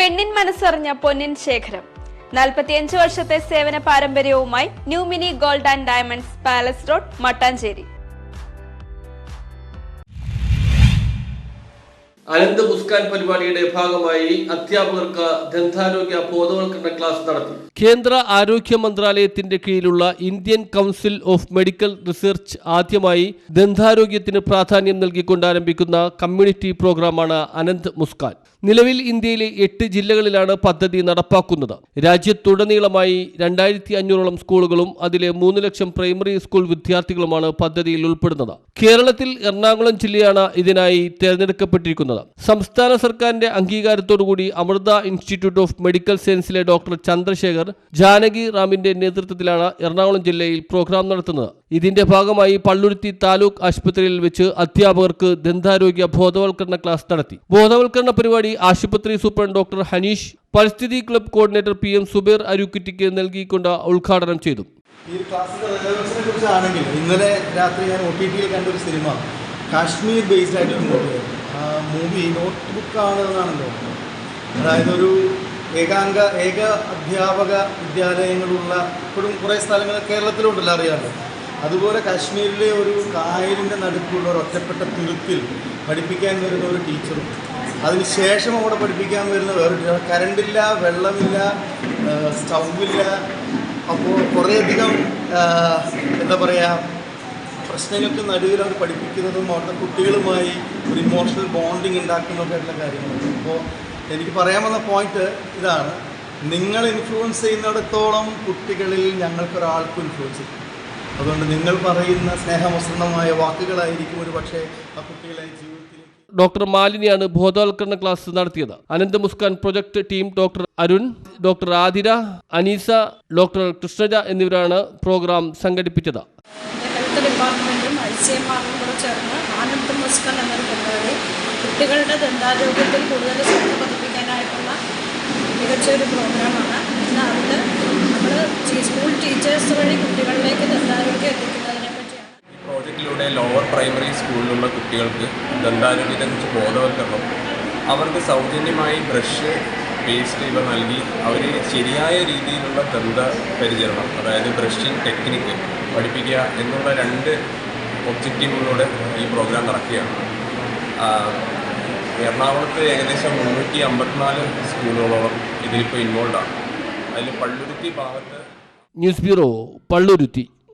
പെണ്ണിൻ മനസ്സറിഞ്ഞ പൊന്നിൻ ശേഖരം 45 വർഷത്തെ സേവന പാരമ്പര്യവുമായി new mini gold and diamonds palace road Mattancherry. Anant Muskan പരിപാടിയുടെ ഭാഗമായി അധ്യാപകർക്ക് ദന്താരോഗ്യ ബോധവൽക്കരണ ക്ലാസ് നടത്തി. കേന്ദ്ര ആരോഗ്യ മന്ത്രാലയത്തിന്റെ കീഴിലുള്ള Indian council of medical research ആദ്യമായി ദന്താരോഗ്യത്തിന് പ്രാധാന്യം നൽകിക്കൊണ്ട് ആരംഭിക്കുന്ന കമ്മ്യൂണിറ്റി പ്രോഗ്രാമാണ് അനന്ത് മുസ്കാൻ. നിലവിൽ ഇന്ത്യയിലെ 8 ജില്ലകളിലാണ് പദ്ധതി നടപ്പാക്കുന്നത്. രാജ്യത്തുടനീളമായി 2500ഓളം സ്കൂളുകളും അതിലെ 3 ലക്ഷം പ്രൈമറി സ്കൂൾ വിദ്യാർത്ഥികളുമാണ് പദ്ധതിയിൽ ഉൾപ്പെടുന്നത്. കേരളത്തിൽ എറണാകുളം ജില്ലയാണ് ഇതിനായി തിരഞ്ഞെടുക്കപ്പെട്ടിരിക്കുന്നത്. സംസ്ഥാന സർക്കാരിന്റെ അംഗീകാരത്തോടുകൂടി അമൃത ഇൻസ്റ്റിറ്റ്യൂട്ട് ഓഫ് മെഡിക്കൽ സയൻസിലെ ഡോക്ടർ ചന്ദ്രശേഖർ ജാനകി റാമിന്റെ നേതൃത്വത്തിലാണ് എറണാകുളം ജില്ലയിൽ പ്രോഗ്രാം നടത്തുന്നത്. ഇതിന്റെ ഭാഗമായി പള്ളുരുത്തി താലൂക്ക് ആശുപത്രിയിൽ വെച്ച് അധ്യാപകർക്ക് ദന്താരോഗ്യ ബോധവൽക്കരണ ക്ലാസ് നടത്തി. ബോധവൽക്കരണ പരിപാടി ആശുപത്രി സൂപ്രണ്ട് ഡോക്ടർ ഹനീഷ്, പരിസ്ഥിതി ക്ലബ് കോർഡിനേറ്റർ PM സുബൈർ അരുക്കുറ്റിക്ക് നൽകിക്കൊണ്ട് ഉദ്ഘാടനം ചെയ്തു. ഈ ക്ലാസ്സിന്റെ റിലവൻസിനെ കുറിച്ചാണെങ്കിൽ ഇന്നലെ രാത്രി ഞാൻ OTTയിൽ കണ്ടൊരു സിനിമ കാശ്മീർ ബേസ്ഡ് ആയിട്ട് മൂവി നോട്ട് ബുക്കാണ് എന്നാണല്ലോ. അതായത് ഒരു ഏക അധ്യാപക വിദ്യാലയങ്ങളുള്ള ഇപ്പോഴും കുറേ സ്ഥലങ്ങൾ കേരളത്തിലുണ്ടല്ലോ, അറിയാമല്ലോ. അതുപോലെ കാശ്മീരിലെ ഒരു കായലിൻ്റെ നടുക്കുള്ള ഒരു ഒറ്റപ്പെട്ട തുരുത്തിൽ പഠിപ്പിക്കാൻ വരുന്ന ഒരു ടീച്ചറും അതിനുശേഷം അവിടെ പഠിപ്പിക്കാൻ വരുന്ന വേറൊരു ടീച്ചർ. കറണ്ടില്ല, വെള്ളമില്ല, സ്റ്റൗവില്ല. അപ്പോൾ കുറേയധികം എന്താ പറയുക, പ്രശ്നങ്ങൾക്ക് നടുവിൽ അവർ പഠിപ്പിക്കുന്നതും അവിടുത്തെ കുട്ടികളുമായി ഒരു ഇമോഷണൽ ബോണ്ടിങ് ഉണ്ടാക്കുന്നതൊക്കെ ആയിട്ടുള്ള കാര്യങ്ങളുണ്ട്. അപ്പോൾ എനിക്ക് പറയാൻ വന്ന പോയിന്റ് ഇതാണ്: നിങ്ങൾ ഇൻഫ്ലുവൻസ് ചെയ്യുന്നിടത്തോളം കുട്ടികളിൽ ഞങ്ങൾക്കൊരാൾക്കും ഇൻഫ്ലുവൻസ് ചെയ്യും. അതുകൊണ്ട് നിങ്ങൾ പറയുന്ന സ്നേഹമസൃണമായ വാക്കുകളായിരിക്കും ഒരു പക്ഷേ ആ കുട്ടികളെ ജീവിതത്തിൽ. ഡോക്ടർ മാലിനിയാണ് ബോധവൽക്കരണ ക്ലാസ് നടത്തിയത്. Anant Muskan project team doctor Arun, doctor Athira, Aneesa, doctor Krishnaja എന്നിവരാണ് പ്രോഗ്രാം സംഘടിപ്പിച്ചത്. ഹെൽത്ത് ഡിപ്പാർട്ട്മെൻറ്റും ICMR-ഉം കൂടെ ചേർന്ന് അനന്ത് മുസ്കാൻ എന്നൊരു പരിപാടി കുട്ടികളുടെ ദന്താരോഗ്യത്തിൽ കൂടുതൽ ശ്രദ്ധ പതിപ്പിക്കാനായിട്ടുള്ള മികച്ചൊരു പ്രോഗ്രാമാണ്. ഇന്ന് അതിൽ നമ്മൾ സ്കൂൾ ടീച്ചേഴ്സ് വഴി കുട്ടികളിലേക്ക് ദന്താരോഗ്യം എത്തിക്കുന്നതിനെ പറ്റിയാണ്. പ്രോജക്റ്റിലൂടെ ലോവർ പ്രൈമറി സ്കൂളിലുള്ള കുട്ടികൾക്ക് ദന്താരോഗ്യത്തെക്കുറിച്ച് ബോധവൽക്കരണം, അവർക്ക് സൗജന്യമായി ബ്രഷ്, പേസ്റ്റ് ഇവ നൽകി അവർ ശരിയായ രീതിയിലുള്ള ദന്ത പരിചരണം, അതായത് ബ്രഷിംഗ് ടെക്നിക്ക് പഠിപ്പിക്കുക എന്നുള്ള 2 ഒബ്ജക്റ്റീവുകളോടെ ഈ പ്രോഗ്രാം നടക്കുകയാണ്. എറണാകുളത്ത് ഏകദേശം 354 സ്കൂളുകളോളം ഇതിലിപ്പോൾ ഇൻവോൾവ് ആണ്. അതിൽ പള്ളുരുത്തി ഭാഗത്ത്. News bureau, Palluruthy.